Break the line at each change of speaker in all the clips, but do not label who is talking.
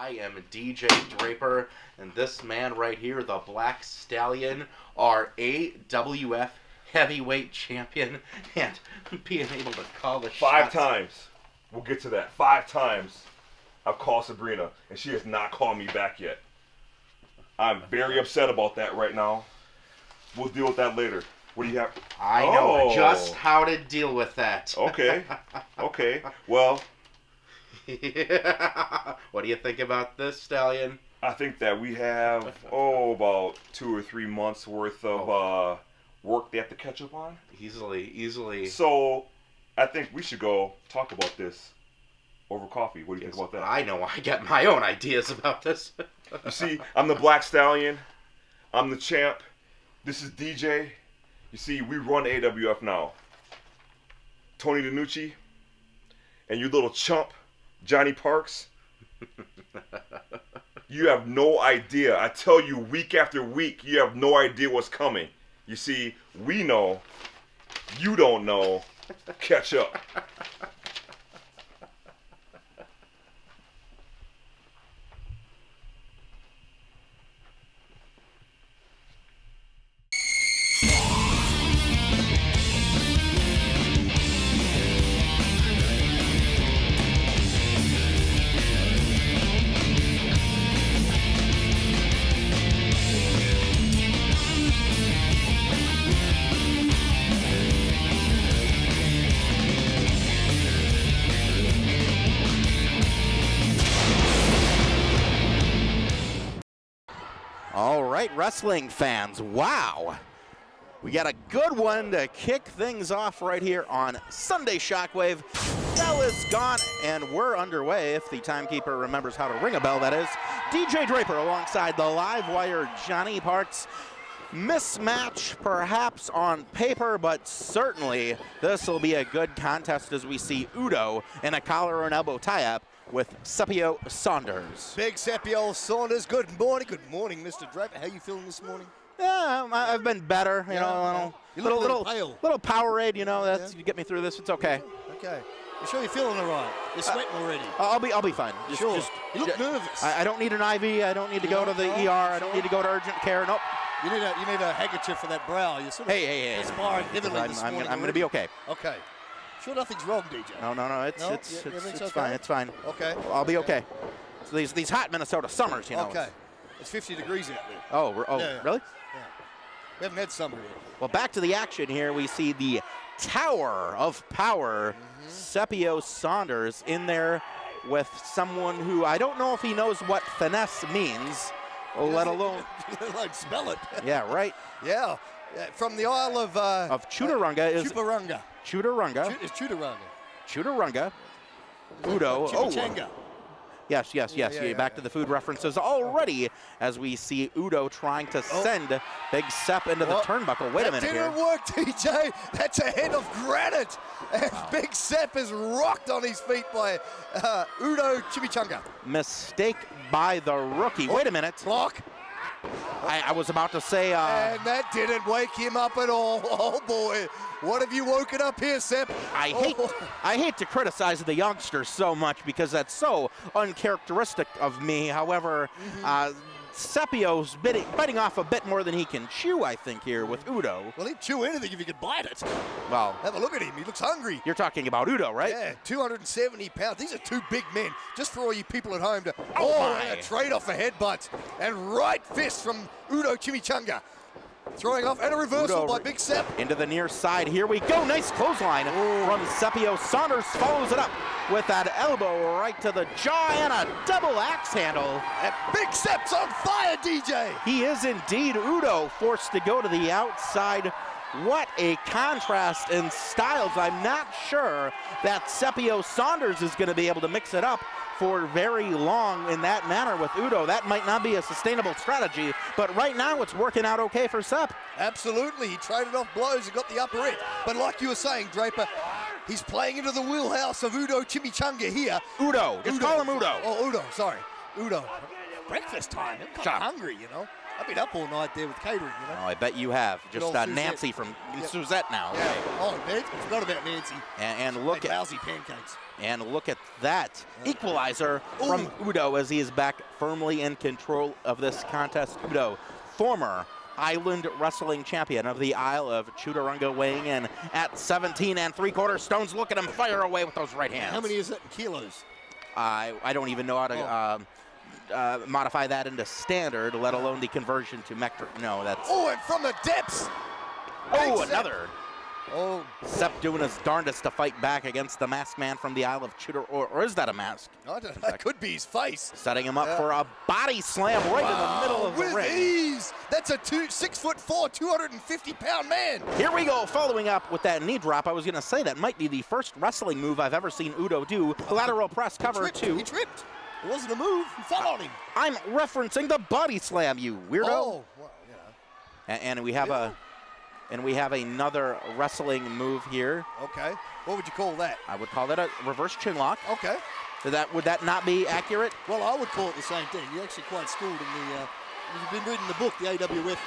I am DJ Draper, and this man right here, the Black Stallion, our AWF heavyweight champion, and being able to call the shots.
5 times. We'll get to that. 5 times I've called Sabrina, and she has not called me back yet. I'm very upset about that right now. We'll deal with that later. What do you have?
I know just how to deal with that.
Okay. Okay. Well.
What do you think about this, Stallion?
I think that we have, about 2 or 3 months worth of work they have to catch up on.
Easily.
So, I think we should go talk about this over coffee. What do you think about that?
I know. I got my own ideas about this.
You see, I'm the Black Stallion. I'm the champ. This is DJ. You see, we run AWF now. Tony DiNucci and your little chump, Johnny Parks. You have no idea. I tell you week after week, you have no idea what's coming. You see, we know. You don't know. Catch up.
All right, wrestling fans, wow. We got a good one to kick things off right here on Sunday Shockwave. Bell is gone, and we're underway, if the timekeeper remembers how to ring a bell, that is. DJ Draper alongside the live wire Johnny Parks. Mismatch perhaps on paper, but certainly this will be a good contest as we see Udo in a collar and elbow tie-up with Scipio Saunders.
Big Scipio Saunders, good morning. Good morning, Mr. Draper. How you feeling this morning?
Yeah, I've been better, you know,
you look a little pale.
Little Powerade, you know, that's to get me through this. It's okay.
Okay. You sure you're feeling all right? You're sweating already.
I'll be fine.
You look nervous.
I don't need an IV. I don't need to go to the ER. I don't need to go to urgent care. Nope.
You need a handkerchief for that brow. You're sort of perspiring heavily this morning.
I'm going to be okay.
Okay. Sure nothing's wrong, DJ?
No. It's fine. It's fine.
Okay.
I'll be okay. So these hot Minnesota summers, you know.
Okay. It's 50 degrees out there.
Oh,
yeah.
Really?
Yeah. We haven't had summer yet.
Well, back to the action here. We see the Tower of Power, Scipio Saunders, in there with someone who I don't know if he knows what finesse means, let alone
like spell it.
Yeah, right.
Yeah. From the Isle of
Chudarunga is
Chuparunga.
Chudarunga.
It's Chudarunga.
Chudarunga. Udo.
Chimichanga.
Yes. Back to the food references already as we see Udo trying to send Big Sep into the turnbuckle. Wait a minute here.
That didn't work, DJ. That's a head of granite. And Big Sep is rocked on his feet by Udo Chimichanga.
Mistake by the rookie. Wait a minute.
Block.
I was about to say...
and that didn't wake him up at all. Oh, boy. What have you woken up here, Sep?
I hate to criticize the youngsters so much because that's so uncharacteristic of me. However, Scipio's biting off a bit more than he can chew, I think, here with Udo.
Well, he'd chew anything if he could bite it.
Well,
have a look at him. He looks hungry.
You're talking about Udo, right?
Yeah, 270 pounds. These are 2 big men. Just for all you people at home to... and a trade-off a headbutt. And right fist from Udo Chimichanga. Throwing off and a reversal
Udo
by Big Sep.
Into the near side. Here we go. Nice clothesline from Scipio. Saunders follows it up with that elbow right to the jaw and a double axe handle.
And Big Sep's on fire, DJ.
He is indeed. Udo forced to go to the outside. What a contrast in styles. I'm not sure that Scipio Saunders is going to be able to mix it up for very long in that manner with Udo. That might not be a sustainable strategy, but right now it's working out okay for Sep.
Absolutely. He traded off blows and got the upper end. But like you were saying, Draper, he's playing into the wheelhouse of Udo Chimichanga here.
Udo. Just call him Udo.
Oh, Udo. Sorry. Udo. Breakfast time. I'm kind of hungry, you know. I've been up all night there with catering, you know.
Oh, I bet you have. Just
Suzette.
Nancy from Suzette now.
Yeah. Oh, man, I forgot about Nancy.
And look
Made
at
lousy pancakes.
And look at that equalizer from Udo as he is back firmly in control of this contest. Udo, former Island Wrestling Champion of the Isle of Chudarunga, weighing in at 17 3/4 stones. Look at him fire away with those right hands.
How many is that in kilos?
I don't even know how to modify that into standard, let alone the conversion to metric. No, that's...
Oh, and from the depths!
Oh, another!
Oh.
Sepp doing his darndest to fight back against the masked man from the Isle of Chudar, or is that a mask?
I don't know. That could be his face.
Setting him up for a body slam right in the middle of the ring.
With ease! That's a 6'4", 250-pound man.
Here we go, following up with that knee drop. I was going to say that might be the first wrestling move I've ever seen Udo do. Lateral press cover two.
He tripped. It wasn't a move. He fell on him.
I'm referencing the body slam, you weirdo.
Oh, well, you know.
And we have another wrestling move here.
Okay. What would you call that?
I would call that a reverse chin lock.
Okay.
Would that not be accurate?
Well, I would call it the same thing. You're actually quite schooled in the. You've been reading the book, the AWF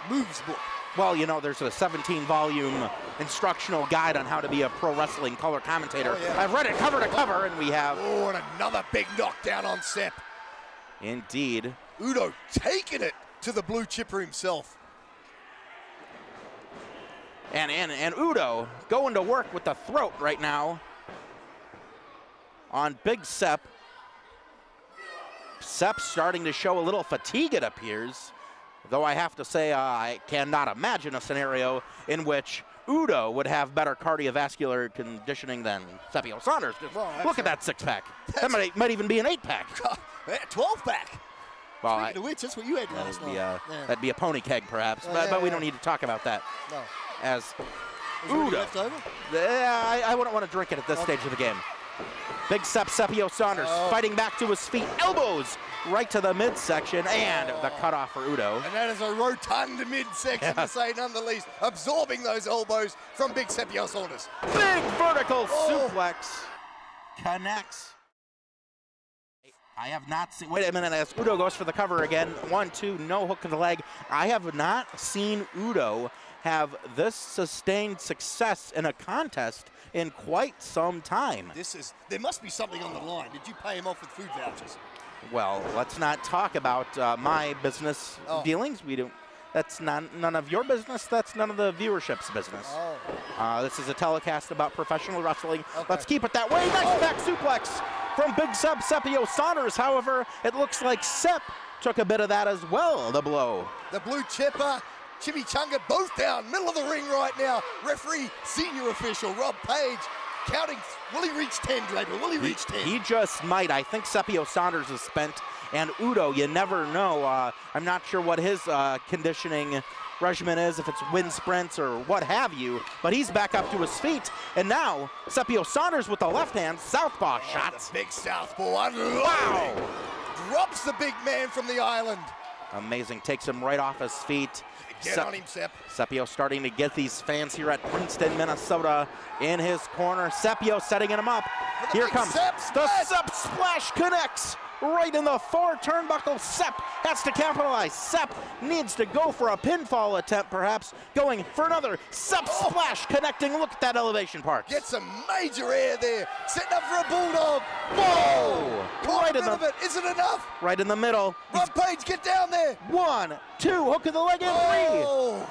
moves book.
Well, you know, there's a 17-volume instructional guide on how to be a pro wrestling color commentator.
Oh, yeah.
I've read it cover to cover, and we have...
Oh, and another big knockdown on Sepp.
Indeed.
Udo taking it to the blue chipper himself.
And Udo going to work with the throat right now on Big Sepp. Sepp starting to show a little fatigue, it appears. Though I have to say, I cannot imagine a scenario in which Udo would have better cardiovascular conditioning than Scipio Saunders. Well, look at that six-pack. That might even be an 8-pack.
12-pack.
Well,
Speaking of which, that's what you had last night.
That'd be a pony keg, perhaps. But we don't need to talk about that.
No.
As
Udo. Left over?
Yeah, I wouldn't want to drink it at this stage of the game. Big Scipio Saunders fighting back to his feet. Elbows right to the midsection, and the cutoff for Udo.
And that is a rotund midsection, to say none the least, absorbing those elbows from Big Scipio Saunders.
Big vertical suplex connects. I have not seen, wait a minute, as Udo goes for the cover again. 1, 2, no hook to the leg. I have not seen Udo have this sustained success in a contest in quite some time.
There must be something on the line. Did you pay him off with food vouchers?
Well, let's not talk about my business dealings. We don't. That's none of your business. That's none of the viewership's business. This is a telecast about professional wrestling. Okay. Let's keep it that way. Next back suplex from Big Scipio Saunders. However, it looks like Sepp took a bit of that as well, the blow.
The blue chipper, Chimichanga, both down, middle of the ring right now. Referee, senior official, Rob Page, counting. Will he reach 10, Draper? Will he reach 10?
He just might. I think Scipio Saunders is spent. And Udo, you never know. I'm not sure what his conditioning regimen is, if it's wind sprints or what have you, but he's back up to his feet. And now, Scipio Saunders with the left hand, southpaw shots.
Big southpaw, wow! Drops the big man from the island.
Amazing, takes him right off his feet.
Get on him, Sepp.
Scipio starting to get these fans here at Princeton, Minnesota in his corner. Scipio setting him up. Here comes the Sepp splash connects. Right in the far turnbuckle. Sepp has to capitalize. Sepp needs to go for a pinfall attempt, perhaps. Going for another Sepp splash connecting. Look at that elevation, Parks.
Get some major air there. Setting up for a bulldog.
Whoa!
Right in the middle. Is it enough?
Right in the middle.
Rob Page, get down there.
1, 2, hook of the leg and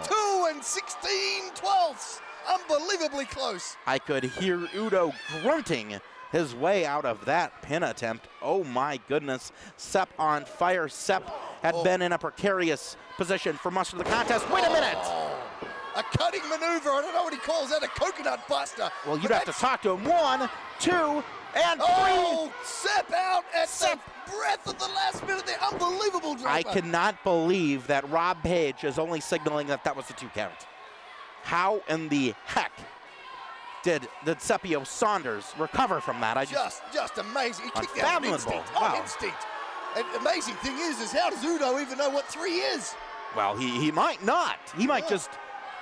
3.
2 and 16/12. Unbelievably close.
I could hear Udo grunting his way out of that pin attempt. Oh my goodness. Sepp on fire. Sepp had been in a precarious position for much of the contest. Wait a minute!
A cutting maneuver. I don't know what he calls that, a coconut buster.
Well, you'd have to talk to him. 1, 2, and 3.
Oh, Sepp out at the breath of the last minute there. Unbelievable drop.
I cannot believe that Rob Page is only signaling that that was a 2 count. How in the heck did Scipio Saunders recover from that?
Just amazing. He kicked out on instinct. On instinct. And the amazing thing is how does Udo even know what 3 is?
Well, he might not. He might just.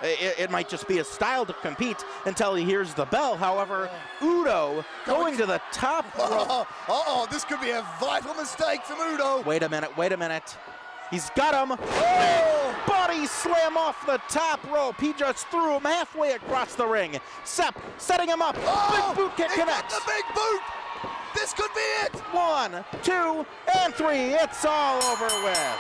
It might just be a style to compete until he hears the bell. However, Udo going to the top rope.
This could be a vital mistake from Udo.
Wait a minute. He's got him. Oh! Body slam off the top rope. He just threw him halfway across the ring. Sep setting him up. Big boot kick connects.
The big boot. This could be it.
1, 2, and 3. It's all over with.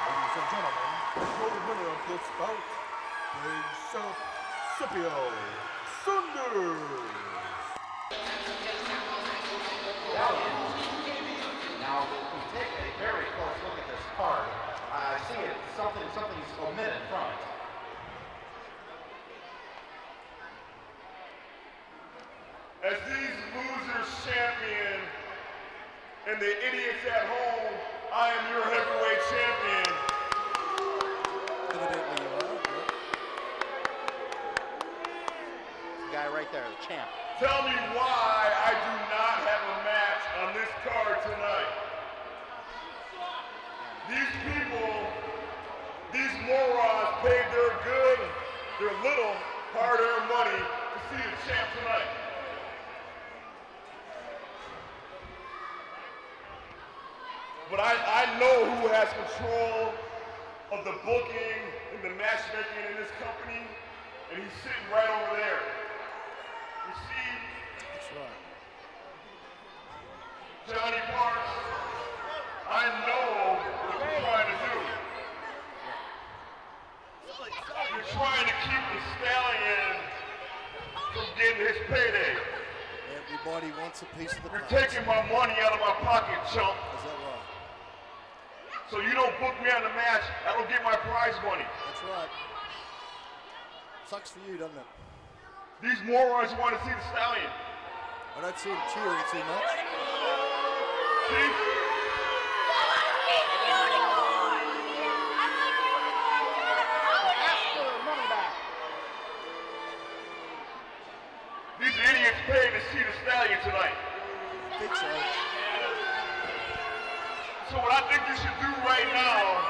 Ladies and gentlemen, the winner of this bout is Scipio Saunders.
Now, if we take a very close look at this card, I see it. Something's omitted from it.
As these losers champion and the idiots at home, I am your heavyweight champion.
Evidently you are.
The guy right there, the champ.
Tell me why I do not have a match on this card tonight. These people, these morons paid their little hard-earned money to see the champ tonight. But I know who has control of the booking and the matchmaking in this company, and he's sitting right over there. You see,
That's right.
Johnny Parks, I know what you're trying to do. You're trying to keep the Stallion from getting his payday.
Everybody wants a piece of the
You're
pie.
taking my money out of my pocket, chump.
Is that right?
So you don't book me on the match, I don't get my prize money.
That's right. Sucks for you, doesn't it?
These morons want to see the Stallion.
I don't see him cheering too much.
See? These idiots paid to see the Stallion tonight.
I think so.
So what I think you should do right now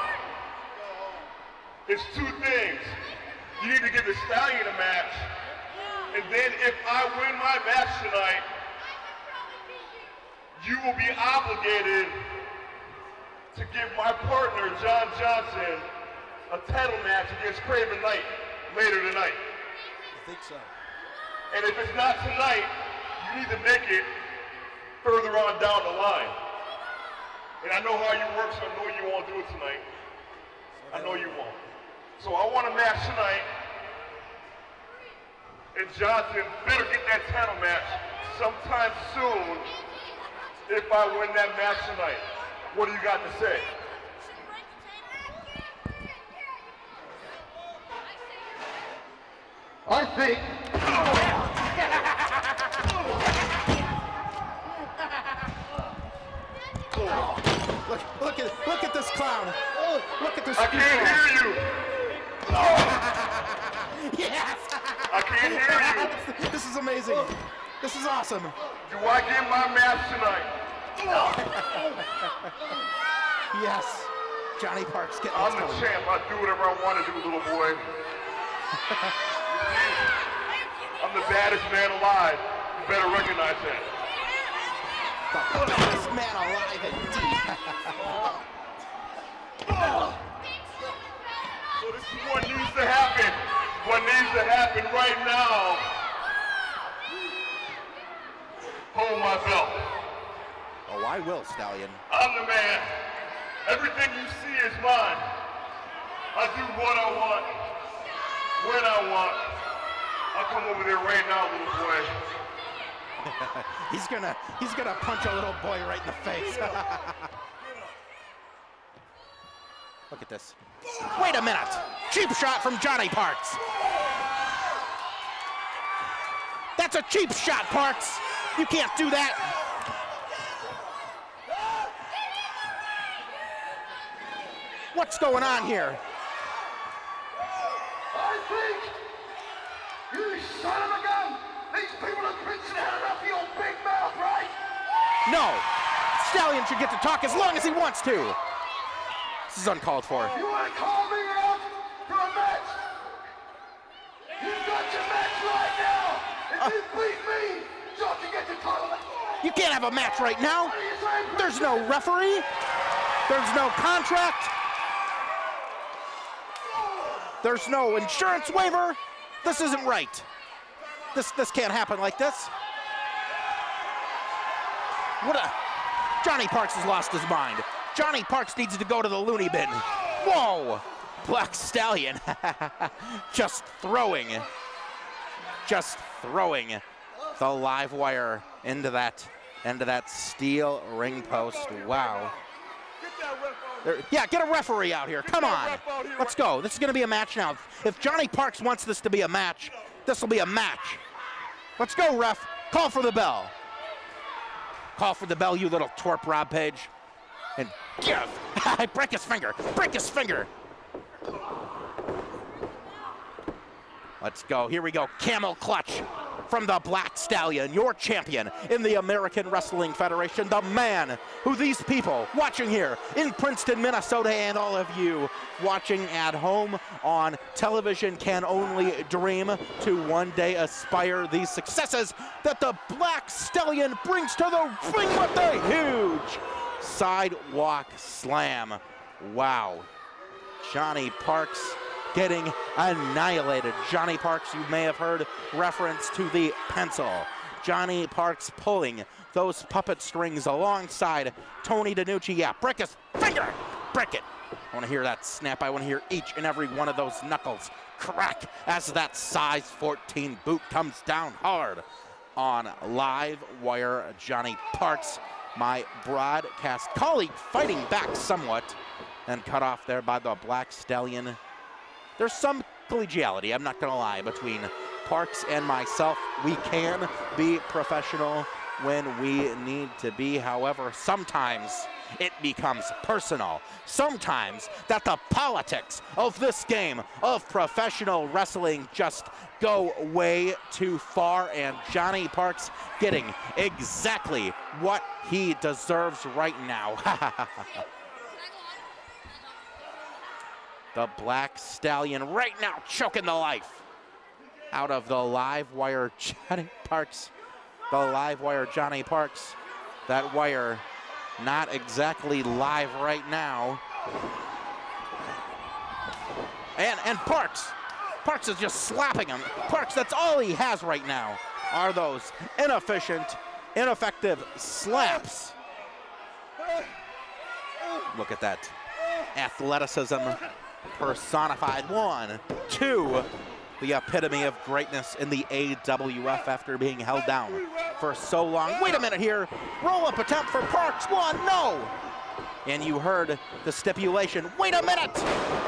is two things. You need to give the Stallion a match, and then if I win my match tonight, you will be obligated to give my partner, John Johnson, a title match against Craven Knight later tonight.
I think so.
And if it's not tonight, you need to make it further on down the line. And I know how you work, so I know you won't do it tonight. I know you won't. So I want a match tonight. And Johnson better get that title match sometime soon if I win that match tonight. What do you got to say?
I think.
Look at this clown. Look at this.
I can't hear you.
Yes.
I can't hear you.
This is amazing. This is awesome.
Do I get my match tonight?
Yes. Johnny Parks getting
I'm
this
the
going.
champ. I do whatever I want to do, little boy. I'm the baddest man alive. You better recognize that.
The baddest man alive indeed.
So this is what needs to happen. What needs to happen right now. Hold my belt.
Oh, I will, Stallion.
I'm the man. Everything you see is mine. I do what I want, when I want. I'll come over there right now, little boy.
he's gonna punch a little boy right in the face. Look at this. Wait a minute. Cheap shot from Johnny Parks. That's a cheap shot, Parks. You can't do that. What's going on here?
I think, you son of a gun, these people are preaching out of your big mouth, right?
No. Stallion should get to talk as long as he wants to. This is uncalled for.
You want to call me out for a match? You got your match right now. If you beat me, don't you get the title.
You can't have a match right now. There's no referee. There's no contract. There's no insurance waiver. This isn't right. This can't happen like this. Johnny Parks has lost his mind. Johnny Parks needs to go to the loony bin. Whoa! Black Stallion just throwing the live wire into that steel ring post. Wow. Yeah, get a referee out here. Come on. Let's go. This is going to be a match now. If Johnny Parks wants this to be a match, this will be a match. Let's go, ref. Call for the bell. Call for the bell, you little twerp, Rob Page. And give. Break his finger. Break his finger. Let's go. Here we go. Camel clutch from the Black Stallion, your champion in the American Wrestling Federation, the man who these people watching here in Princeton, Minnesota, and all of you watching at home on television can only dream to one day aspire these successes that the Black Stallion brings to the ring with a huge sidewalk slam. Wow. Johnny Parks getting annihilated. Johnny Parks, you may have heard reference to the pencil. Johnny Parks pulling those puppet strings alongside Tony DiNucci. Yeah, break his finger. Break it. I want to hear that snap. I want to hear each and every one of those knuckles crack as that size 14 boot comes down hard on live wire. Johnny Parks, my broadcast colleague, fighting back somewhat and cut off there by the Black Stallion. There's some collegiality, I'm not gonna lie, between Parks and myself. We can be professional when we need to be. However, sometimes it becomes personal. Sometimes that the politics of this game of professional wrestling just go way too far, and Johnny Parks getting exactly what he deserves right now. The Black Stallion right now choking the life out of the live wire Johnny Parks. The live wire Johnny Parks. That wire not exactly live right now. And Parks. Parks is just slapping him. Parks, that's all he has right now are those inefficient, ineffective slaps. Look at that athleticism personified. 1, 2, the epitome of greatness in the AWF after being held down for so long. Wait a minute here. Roll-up attempt for Parks. 1, no. And you heard the stipulation. Wait a minute.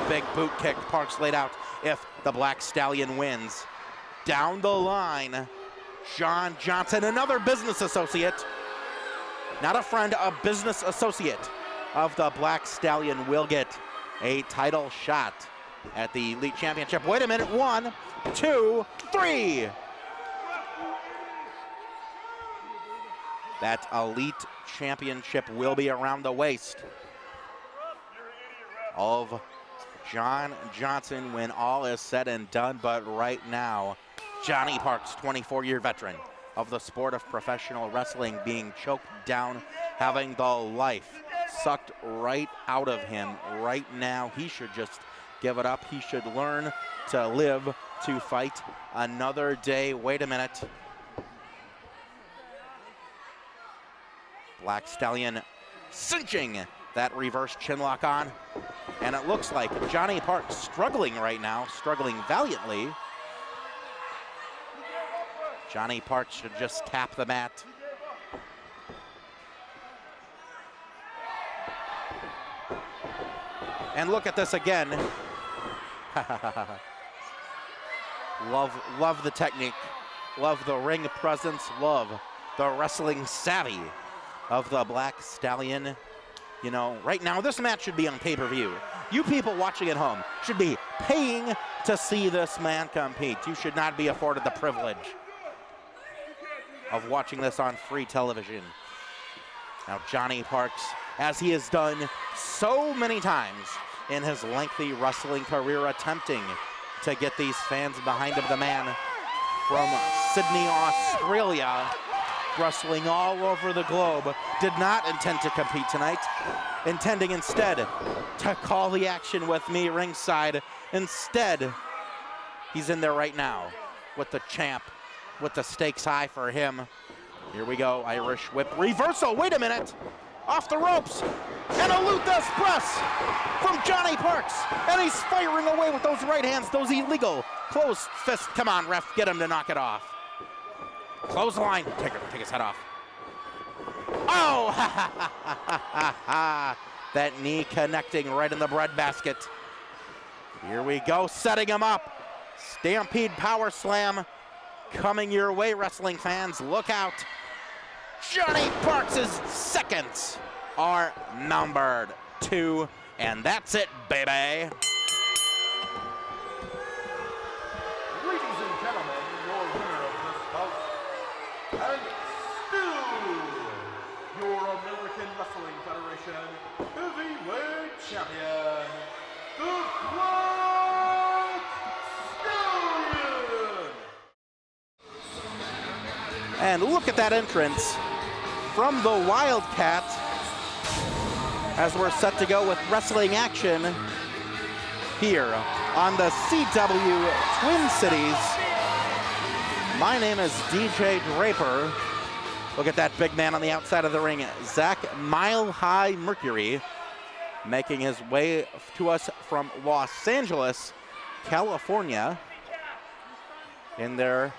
Big boot kick. Parks laid out if the Black Stallion wins. Down the line, John Johnson, another business associate, not a friend, a business associate of the Black Stallion, will get a title shot at the Elite Championship. Wait a minute. 1, 2, 3. That Elite Championship will be around the waist of John Johnson when all is said and done. But right now, Johnny Parks, 24-year veteran of the sport of professional wrestling, being choked down, having the life sucked right out of him right now. He should just give it up. He should learn to live to fight another day. Wait a minute. Black Stallion cinching that reverse chinlock on. And it looks like Johnny Parks struggling right now, struggling valiantly. Johnny Parks should just tap the mat. And look at this again. Love the technique. Love the ring presence. Love the wrestling savvy of the Black Stallion. You know, right now this match should be on pay-per-view. You people watching at home should be paying to see this man compete. You should not be afforded the privilege of watching this on free television. Now Johnny Parks, as he has done so many times in his lengthy wrestling career, attempting to get these fans behind him, the man from Sydney, Australia, wrestling all over the globe, did not intend to compete tonight, intending instead to call the action with me ringside. Instead, he's in there right now with the champ, with the stakes high for him. Here we go, Irish whip reversal. Wait a minute, off the ropes, and a Luthes press from Johnny Parks, and he's firing away with those right hands, those illegal closed fists. Come on, ref, get him to knock it off. Clothesline, take his head off. Oh, that knee connecting right in the breadbasket. Here we go, setting him up. Stampede power slam coming your way, wrestling fans. Look out. Johnny Parks' seconds are numbered 2, and that's it, baby.
Ladies and gentlemen, your winner of this bout, and still your American Wrestling Federation Heavyweight Champion, the Black Stallion!
And look at that entrance from the Wildcat as we're set to go with wrestling action here on the CW Twin Cities. My name is DJ Draper. Look at that big man on the outside of the ring, Zach Mile High Mercury, making his way to us from Los Angeles, California, in there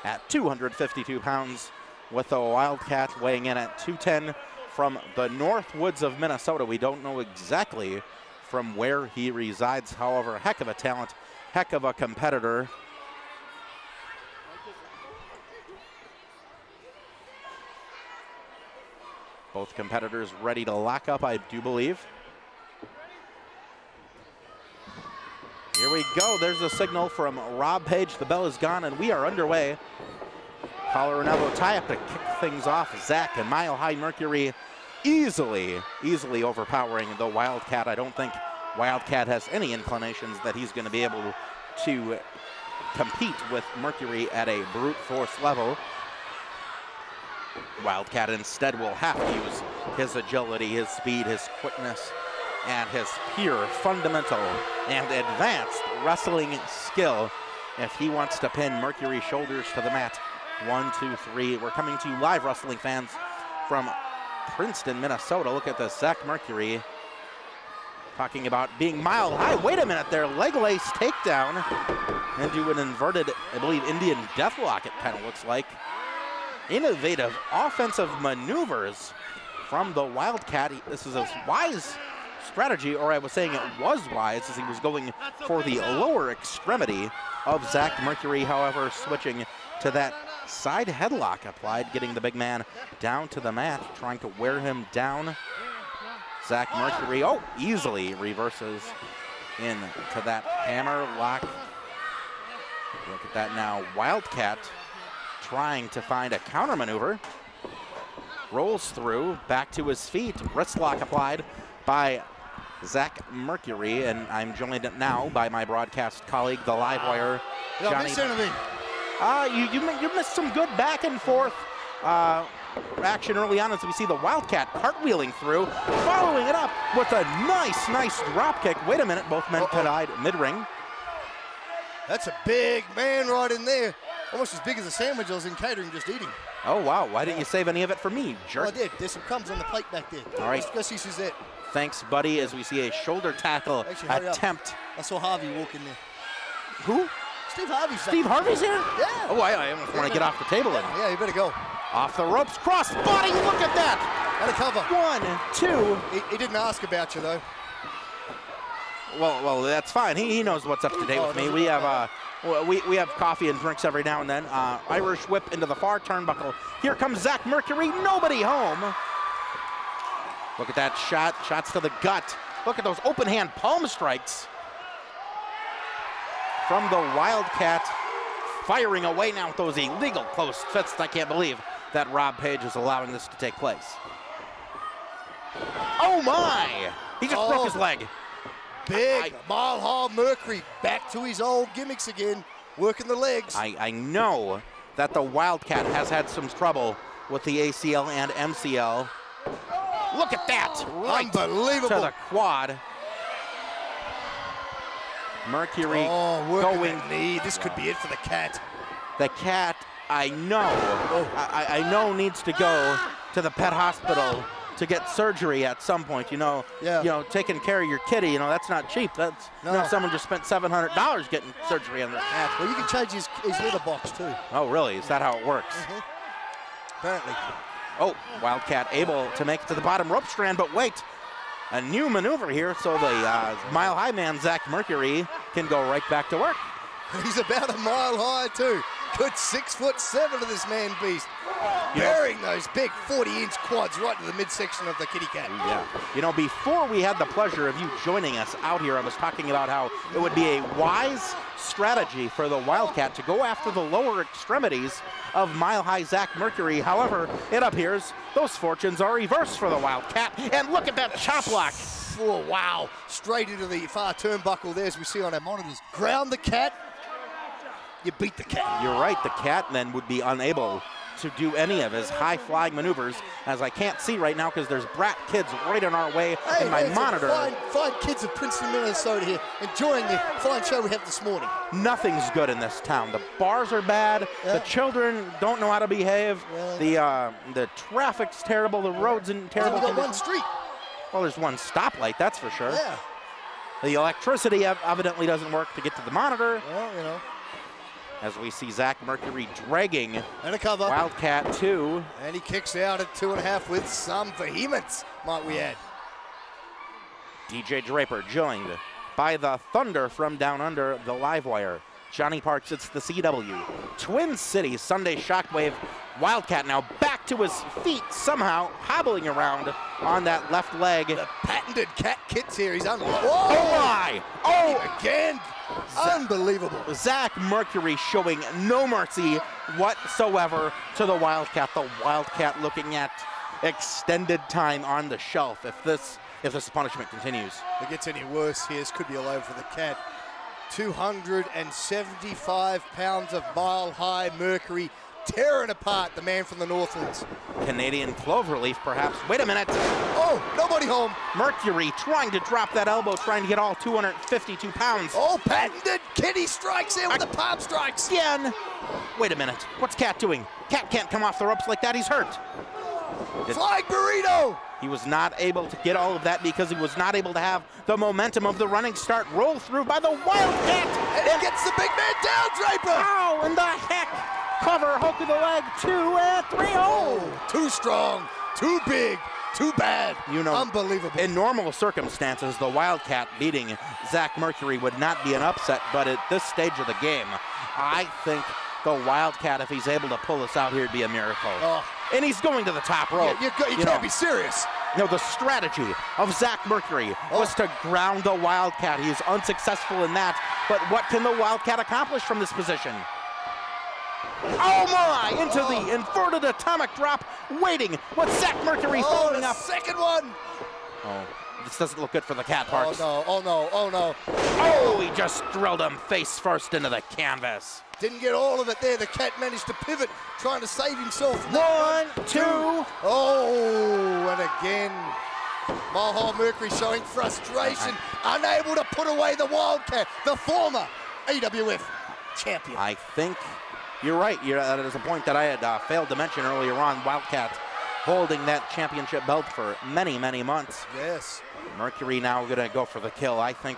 at 252 pounds, with the Wildcat weighing in at 210 from the North Woods of Minnesota. We don't know exactly from where he resides. However, heck of a talent, heck of a competitor. Both competitors ready to lock up, I do believe. Here we go. There's a signal from Rob Page. The bell is gone, and we are underway. Collar and elbow tie-up to kick things off. Zach and Mile High Mercury easily overpowering the Wildcat. I don't think Wildcat has any inclinations that he's going to be able to compete with Mercury at a brute force level. Wildcat instead will have to use his agility, his speed, his quickness, and his pure, fundamental, and advanced wrestling skill if he wants to pin Mercury's shoulders to the mat. 1, 2, 3. We're coming to you live, wrestling fans, from Princeton, Minnesota. Look at this, Zach Mercury talking about being mile high. Wait a minute there, leg lace takedown into an inverted, I believe, Indian deathlock it kind of looks like. Innovative offensive maneuvers from the Wildcat. This is a wise strategy, or I was saying it was wise, as he was going for the lower extremity of Zach Mercury, however, switching to that side headlock applied, getting the big man down to the mat, trying to wear him down. Zach Mercury, easily reverses into that hammer lock. Look at that now. Wildcat trying to find a counter maneuver. Rolls through, back to his feet. Wrist lock applied by Zach Mercury, and I'm joined now by my broadcast colleague, the live wire, Johnny. You missed some good back and forth action early on as we see the Wildcat cartwheeling through, following it up with a nice drop kick. Wait a minute, both men collide mid-ring.
That's a big man right in there. Almost as big as a sandwich I was in catering just eating.
Oh, wow. Why didn't you save any of it for me, jerk?
Well, I did. There's some crumbs on the plate back there.
All right.
Let's go see Suzette.
Thanks, buddy, as we see a shoulder tackle attempt.
I saw Harvey walk in there.
Who?
Steve Harvey's
Steve Harvey's here?
Yeah.
Oh, I almost want to get off the table.
Yeah, you better go.
Off the ropes, cross body, look at that.
Got a cover.
1, 2.
He didn't ask about you, though.
Well, that's fine. He knows what's up to date with me. We have we have coffee and drinks every now and then. Irish whip into the far turnbuckle. Here comes Zach Mercury. Nobody home. Look at that shot. Shots to the gut. Look at those open hand palm strikes from the Wildcat. Firing away now with those illegal close fists. I can't believe that Rob Page is allowing this to take place. Oh my! He just broke his leg.
Big Mile High Mercury back to his old gimmicks again, working the legs.
I know that the Wildcat has had some trouble with the ACL and MCL. Look at that, right
Unbelievable.
to the quad. Mercury
working
going.
that knee. This could be it for the Cat.
The Cat, I know needs to go to the pet hospital to get surgery at some point. You know, taking care of your kitty. You know, that's not cheap. That's someone just spent $700 getting surgery on their cat.
Well, you can change his litter box too.
Oh, really? Is that how it works?
Apparently.
Oh, Wildcat able to make it to the bottom rope strand, but wait. A new maneuver here, so the Mile High man, Zach Mercury, can go right back to work.
He's about a mile high too. Good 6'7" of this man beast. Bearing those big 40-inch quads right to the midsection of the kitty cat.
Yeah. You know, before we had the pleasure of you joining us out here, I was talking about how it would be a wise strategy for the Wildcat to go after the lower extremities of Mile High Zach Mercury. However, it appears those fortunes are reversed for the Wildcat. And look at that chop block.
Oh, wow. Straight into the far turnbuckle there, as we see on our monitors. Ground the Cat. You beat the Cat.
You're right. The Cat then would be unable to do any of his high-flying maneuvers, as I can't see right now because there's brat kids right in our way in my monitor.
Fine kids of Princeton, Minnesota here, enjoying the fine show we have this morning.
Nothing's good in this town. The bars are bad. The children don't know how to behave. The traffic's terrible. The roads in terrible
condition.
condition.
One street.
Well, there's one stoplight, that's for sure.
Yeah.
The electricity evidently doesn't work to get to the monitor.
Well, you know.
As we see Zach Mercury dragging
and a cover.
Wildcat 2.
And he kicks out at 2.5 with some vehemence, might we add.
DJ Draper joined by the Thunder from down under the live wire. Johnny Parks, it's the CW. Twin Cities Sunday Shockwave. Wildcat now back to his feet, somehow hobbling around on that left leg.
The patented Cat kits here. He's unbelievable.
Oh my! Oh!
Again! Unbelievable.
Zach Mercury showing no mercy whatsoever to the Wildcat. The Wildcat looking at extended time on the shelf if this punishment continues.
If it gets any worse here, this could be all over for the Cat. 275 pounds of Mile High Mercury tearing apart the man from the Northlands.
Canadian cloverleaf, perhaps. Wait a minute.
Oh, nobody home.
Mercury trying to drop that elbow, trying to get all 252 pounds.
Oh, patented kitty strikes in with the palm strikes.
Again. Wait a minute. What's Cat doing? Cat can't come off the ropes like that. He's hurt.
Flying burrito.
He was not able to get all of that because he was not able to have the momentum of the running start roll through by the Wildcat.
And he gets the big man down, Draper.
Ow, in the heck. Cover, hook of the leg, 2 and 3. Oh,
too strong, too big, too bad.
You know,
unbelievable.
In normal circumstances, the Wildcat beating Zach Mercury would not be an upset, but at this stage of the game, I think the Wildcat, if he's able to pull this out here, would be a miracle.
Oh.
And he's going to the top rope.
You can't be serious.
No, the strategy of Zach Mercury was to ground the Wildcat. He is unsuccessful in that, but what can the Wildcat accomplish from this position? Oh my! Into the inverted atomic drop, waiting with Zach Mercury following up.
Second one!
Oh, this doesn't look good for the Cat, Parks.
Oh no, oh no.
Oh, he just drilled him face first into the canvas.
Didn't get all of it there. The Cat managed to pivot, trying to save himself.
1, 2.
Oh, and again, Mile High Mercury showing frustration, unable to put away the Wildcat, the former AWF champion.
I think you're right. That is a point that I had failed to mention earlier on. Wildcat holding that championship belt for many, many months.
Yes.
Mercury now going to go for the kill. I think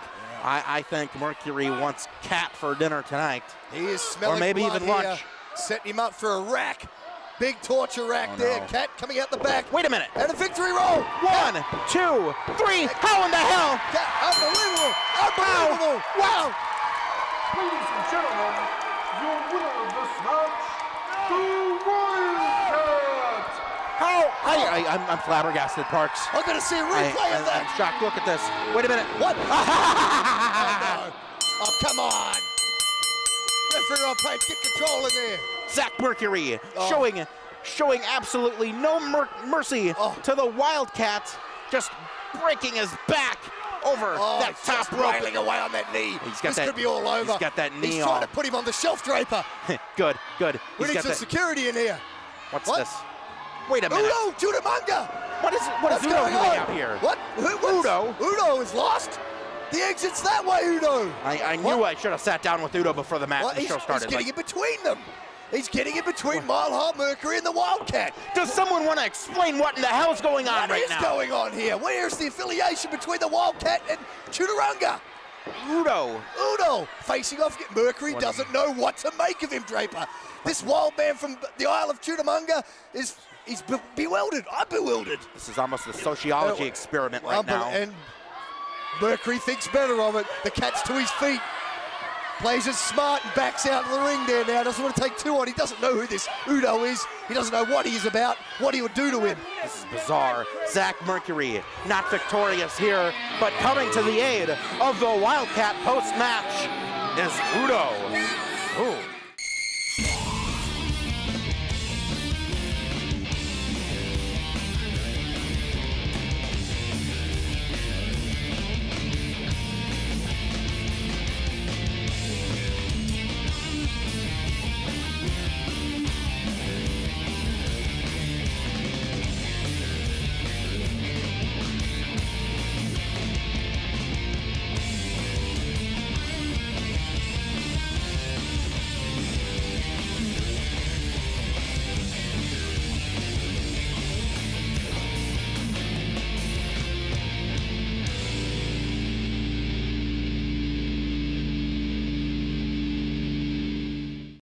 Mercury wants Cat for dinner tonight.
He is smelling
or maybe
blood
even
here.
lunch.
Setting him up for a rack. Big torture rack there.
No.
Cat coming out the back.
Wait a minute.
And a victory roll.
1, 2, 3. How in the hell?
Cat, unbelievable. Unbelievable. Wow.
Ladies and gentlemen, your winner of this match, the Wildcat.
How? I'm flabbergasted, Parks.
I'm going to see a replay of that.
I'm shocked. Look at this. Wait a minute.
What? Oh, no. Oh, come on. Referee on play. Get control in there.
Zach Mercury showing absolutely no mercy to the Wildcat, just breaking his back over that top rope.
Railing away on that knee. This could be all over.
He's got that knee
He's trying to put him on the shelf, Draper.
Good.
We need some security in here.
What's this? Wait a minute.
Udo Chudamanga!
What is
What's
Udo
going
doing
on?
out here?
What?
Udo?
Udo is lost? The exit's that way, Udo!
I knew I should have sat down with Udo before the match.
Well,
The show started.
He's getting in between them. He's getting in between Mile High Mercury and the Wildcat.
Does someone want to explain what in the hell's going on right now?
What is going on here? Where's the affiliation between the Wildcat and Chudamanga? Udo facing off. Mercury doesn't know what to make of him, Draper. This wild man from the Isle of Chudamanga he's bewildered. I'm bewildered.
This is almost a sociology experiment right now.
And Mercury thinks better of it. The cat's to his feet. Plays it smart and backs out of the ring there now. Doesn't want to take two on. He doesn't know who this Udo is. He doesn't know what he's about, what he would do to him.
This is bizarre. Zach Mercury not victorious here, but coming to the aid of the Wildcat post-match is Udo. Ooh.